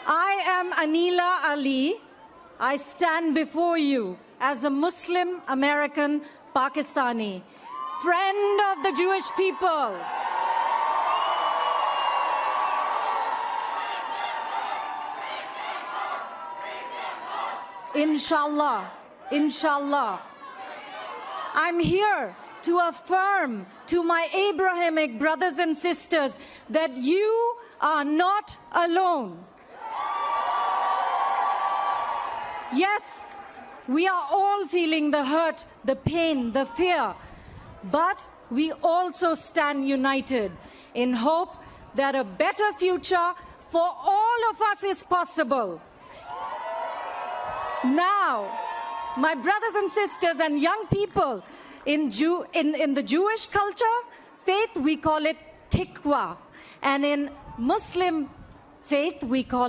I am Anila Ali. I stand before you as a Muslim American Pakistani, friend of the Jewish people. Inshallah, inshallah. I'm here to affirm to my Abrahamic brothers and sisters that you are not alone. Yes, we are all feeling the hurt, the pain, the fear, but we also stand united in hope that a better future for all of us is possible. Now, my brothers and sisters and young people, in the Jewish culture, faith, we call it tikwa. And in Muslim faith, we call